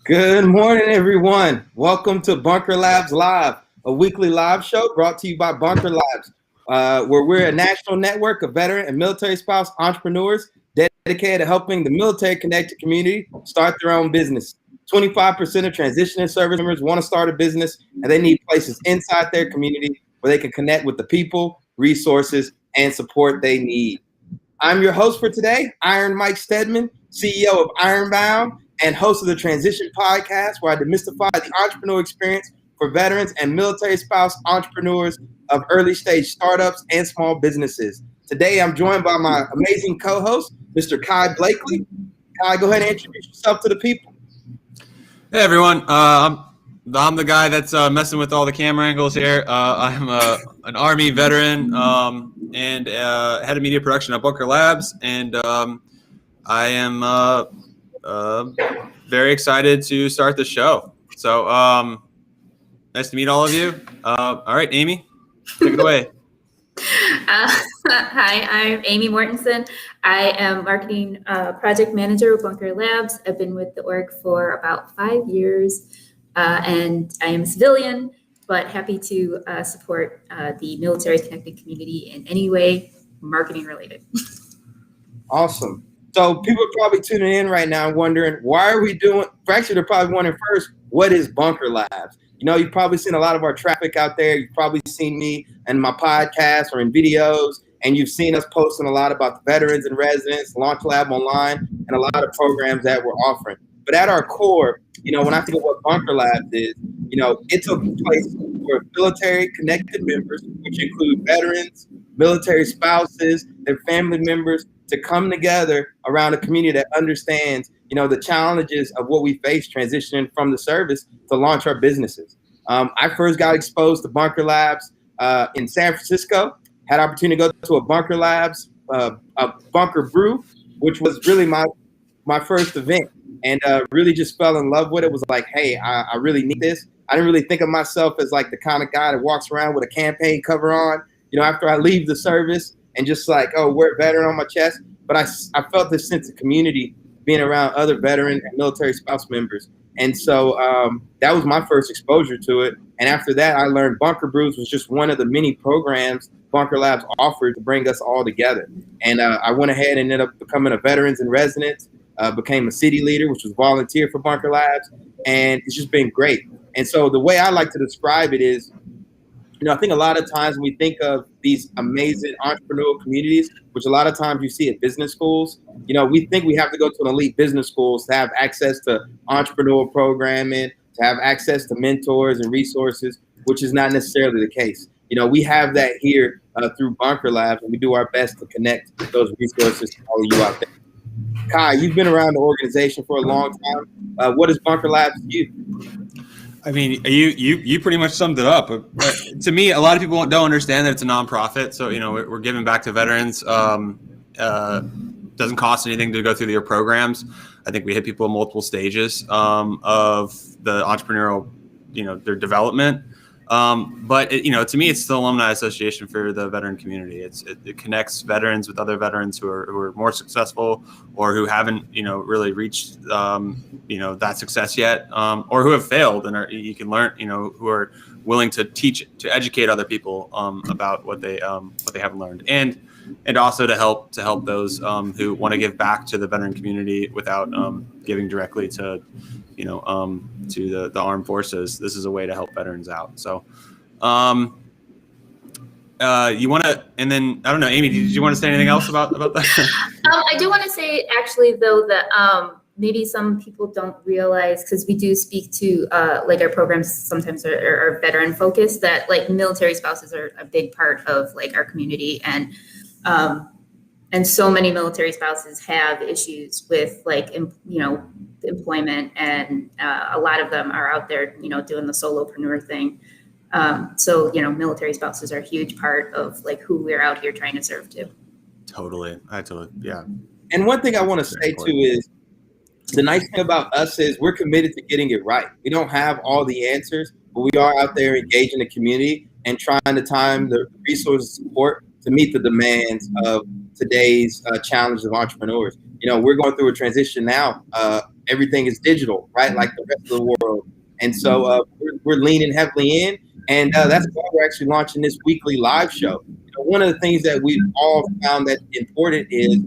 Good morning, everyone. Welcome to Bunker Labs Live, a weekly live show brought to you by Bunker Labs, where we're a national network of veteran and military spouse entrepreneurs dedicated to helping the military-connected community start their own business. 25% of transitioning service members want to start a business, and they need places inside their community where they can connect with the people, resources, and support they need. I'm your host for today, Iron Mike Stedman, CEO of Ironbound and host of the Transition Podcast, where I demystify the entrepreneurial experience for veterans and military spouse entrepreneurs of early stage startups and small businesses. Today, I'm joined by my amazing co-host, Mr. Kai Blakely. Kai, go ahead and introduce yourself to the people. Hey, everyone. I'm the guy that's messing with all the camera angles here. I'm an Army veteran and head of media production at Bunker Labs, and I am very excited to start the show. So nice to meet all of you. All right, Amy, take it away. Hi, I'm Amy Mortensen. I am marketing project manager with Bunker Labs. I've been with the org for about 5 years, and I am a civilian, but happy to support the military-connected community in any way marketing related. Awesome. So people are probably tuning in right now wondering, why are we doing, actually they're probably wondering first, what is Bunker Labs? You know, you've probably seen a lot of our traffic out there. You've probably seen me in my podcast or in videos, and you've seen us posting a lot about the veterans and residents, Launch Lab Online, and a lot of programs that we're offering. But at our core, you know, when I think of what Bunker Labs is, you know, it's a place for military connected members, which include veterans, military spouses, their family members, to come together around a community that understands, you know, the challenges of what we face transitioning from the service to launch our businesses. I first got exposed to Bunker Labs in San Francisco, had opportunity to go to a Bunker Labs, a Bunker Brew, which was really my first event, and really just fell in love with it. Was like, hey, I really need this. I didn't really think of myself as like the kind of guy that walks around with a campaign cover on, you know, after I leave the service and just like, oh, wear veteran on my chest. But I felt this sense of community being around other veteran and military spouse members. And so that was my first exposure to it. And after that, I learned Bunker Brews was just one of the many programs Bunker Labs offered to bring us all together. And I went ahead and ended up becoming a veterans in residence, became a city leader, which was volunteer for Bunker Labs. And it's just been great. And so the way I like to describe it is, you know, I think a lot of times when we think of these amazing entrepreneurial communities, which a lot of times you see at business schools, you know, we think we have to go to an elite business schools to have access to entrepreneurial programming, to have access to mentors and resources, which is not necessarily the case. You know, we have that here through Bunker Labs, and we do our best to connect those resources to all of you out there. Kai, you've been around the organization for a long time. What is Bunker Labs to you? I mean, you pretty much summed it up. But to me, a lot of people don't understand that it's a nonprofit. So, you know, we're giving back to veterans. Doesn't cost anything to go through your programs. I think we hit people in multiple stages of the entrepreneurial, you know, their development. But you know, to me, it's the Alumni Association for the veteran community. It connects veterans with other veterans who are more successful or who haven't, you know, really reached, you know, that success yet, or who have failed and you can learn, you know, who are willing to educate other people about what they haven't learned, and also to help those who want to give back to the veteran community without giving directly to, you know, to the armed forces. This is a way to help veterans out. So, you want to, and then I don't know, Amy, did you want to say anything else about that? I do want to say actually though that maybe some people don't realize, because we do speak to like our programs sometimes are veteran focused, that like military spouses are a big part of like our community, and so many military spouses have issues with like, you know, employment, and a lot of them are out there, you know, doing the solopreneur thing. So, you know, military spouses are a huge part of like who we're out here trying to serve to. Totally. Yeah. And one thing I want to say too is, the nice thing about us is we're committed to getting it right. We don't have all the answers, but we are out there engaging the community and trying to time the resources support to meet the demands of today's challenges of entrepreneurs. We're going through a transition now. Everything is digital, right? Like the rest of the world. And so we're leaning heavily in. And that's why we're actually launching this weekly live show. One of the things that we've all found that important is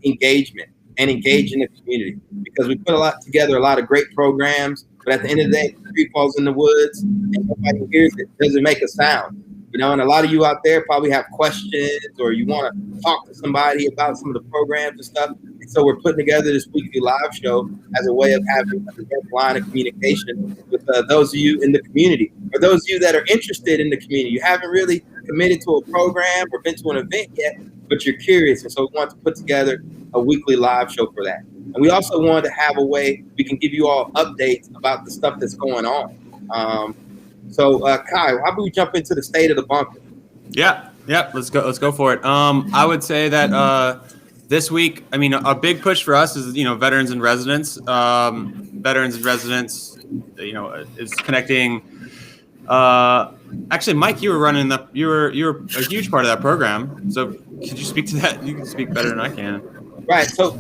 engagement and engage in the community, because we put together a lot of great programs, but at the end of the day, the tree falls in the woods and nobody hears it. Doesn't make a sound. And a lot of you out there probably have questions, or you want to talk to somebody about some of the programs and stuff. And so we're putting together this weekly live show as a way of having a direct line of communication with those of you in the community, or those of you that are interested in the community. You haven't really committed to a program or been to an event yet, but you're curious. And so we want to put together a weekly live show for that. And we also wanted to have a way we can give you all updates about the stuff that's going on. So, Kai, how about we jump into the state of the bunker? Yeah, let's go for it. I would say that this week, a big push for us is veterans and residents. Veterans and residents, is connecting. Actually, Mike, you were a huge part of that program. So, could you speak to that? You can speak better than I can. Right. So,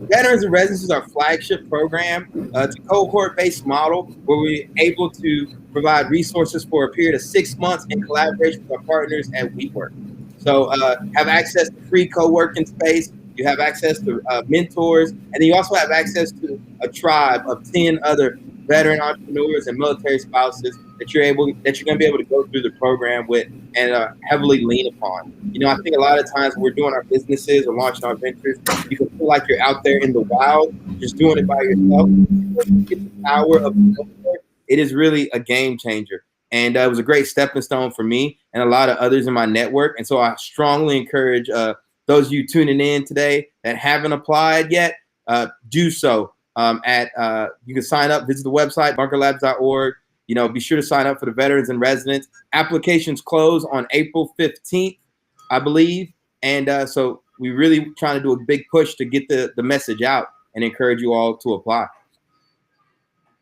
Veterans and Residents is our flagship program. It's a cohort-based model where we're able to provide resources for a period of 6 months in collaboration with our partners at WeWork. So have access to free co-working space. You have access to mentors, and then you also have access to a tribe of 10 other veteran entrepreneurs and military spouses that you're going to be able to go through the program with and heavily lean upon. I think a lot of times when we're doing our businesses or launching our ventures, you can feel like you're out there in the wild, just doing it by yourself. When you get the power of the network, it is really a game changer. And it was a great stepping stone for me and a lot of others in my network. And so I strongly encourage those of you tuning in today that haven't applied yet, do so. You can sign up, visit the website, bunkerlabs.org. Be sure to sign up for the veterans and residents. Applications close on April 15th, I believe. And so we really trying to do a big push to get the message out and encourage you all to apply.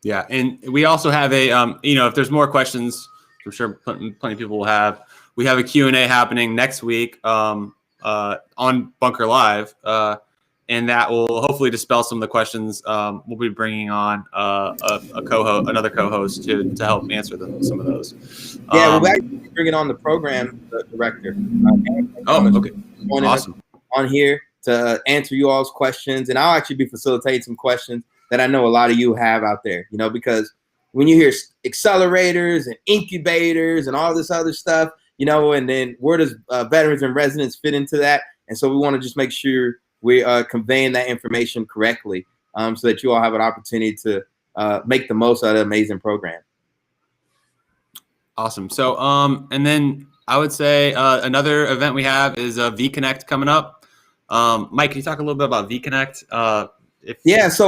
Yeah. And we also have if there's more questions, I'm sure plenty of people will have. We have a Q&A happening next week on Bunker Live. And that will hopefully dispel some of the questions. We'll be bringing on another co-host to help answer some of those. Yeah, we'll actually be bringing on the program director. Okay. Awesome. On here to answer you all's questions, and I'll actually be facilitating some questions that I know a lot of you have out there. Because when you hear accelerators and incubators and all this other stuff, and then where does veterans and residents fit into that? And so we want to just make sure we're conveying that information correctly so that you all have an opportunity to make the most out of the amazing program. Awesome. So, and then I would say another event we have is V-Connect coming up. Mike, can you talk a little bit about V-Connect? So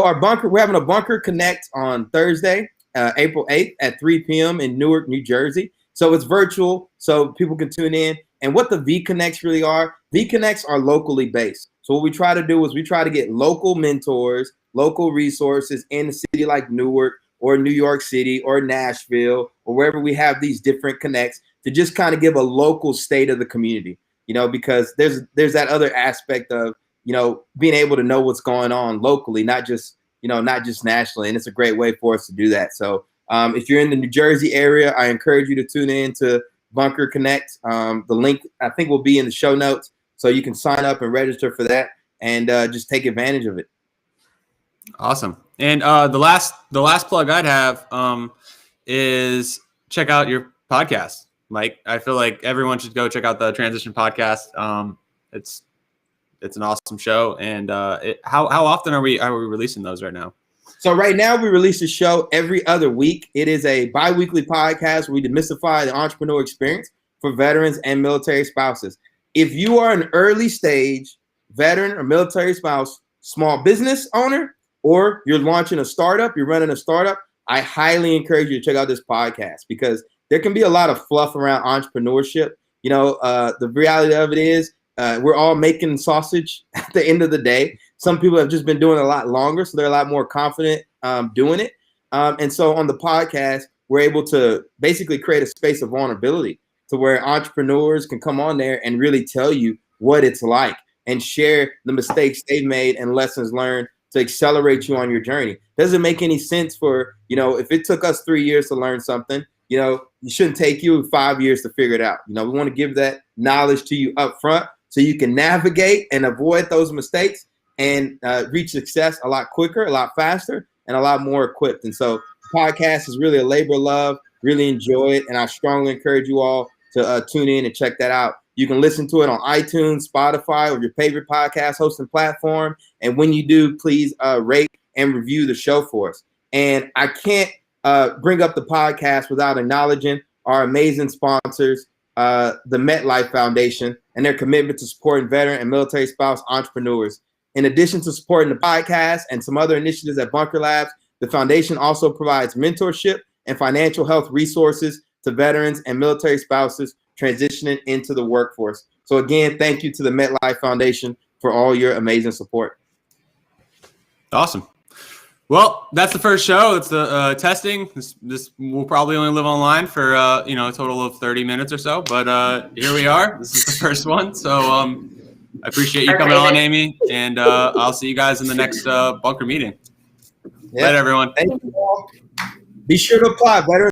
we're having a Bunker Connect on Thursday, April 8th at 3 p.m. in Newark, New Jersey. So it's virtual, so people can tune in. And what the V-Connects really are, V-Connects are locally based. So what we try to do is we try to get local mentors, local resources in a city like Newark or New York City or Nashville or wherever we have these different connects to just kind of give a local state of the community, because there's that other aspect of, being able to know what's going on locally, not just nationally. And it's a great way for us to do that. So if you're in the New Jersey area, I encourage you to tune in to Bunker Connect. The link, I think, will be in the show notes. So you can sign up and register for that and just take advantage of it. Awesome. And the last plug I'd have is check out your podcast, Mike. I feel like everyone should go check out the Transition Podcast. It's an awesome show. And how often are we releasing those right now? So right now we release a show every other week. It is a bi-weekly podcast where we demystify the entrepreneur experience for veterans and military spouses. If you are an early stage veteran or military spouse, small business owner, or you're launching a startup, you're running a startup, I highly encourage you to check out this podcast because there can be a lot of fluff around entrepreneurship. The reality of it is we're all making sausage at the end of the day. Some people have just been doing it a lot longer, so they're a lot more confident doing it. And so on the podcast, we're able to basically create a space of vulnerability to where entrepreneurs can come on there and really tell you what it's like and share the mistakes they've made and lessons learned to accelerate you on your journey. Doesn't make any sense for, if it took us 3 years to learn something, it shouldn't take you 5 years to figure it out. We want to give that knowledge to you up front so you can navigate and avoid those mistakes and reach success a lot quicker, a lot faster, and a lot more equipped. And so the podcast is really a labor of love. Really enjoy it, and I strongly encourage you all to tune in and check that out. You can listen to it on iTunes, Spotify, or your favorite podcast hosting platform. And when you do, please rate and review the show for us. And I can't bring up the podcast without acknowledging our amazing sponsors, the MetLife Foundation, and their commitment to supporting veteran and military spouse entrepreneurs. In addition to supporting the podcast and some other initiatives at Bunker Labs, the foundation also provides mentorship and financial health resources to veterans and military spouses transitioning into the workforce. So again, thank you to the MetLife Foundation for all your amazing support. Awesome. Well, that's the first show. It's the testing. This will probably only live online for a total of 30 minutes or so. But here we are. This is the first one. So I appreciate you coming on, Amy, and I'll see you guys in the next bunker meeting. Yeah. Later, everyone. Thank you all. Be sure to apply, veterans.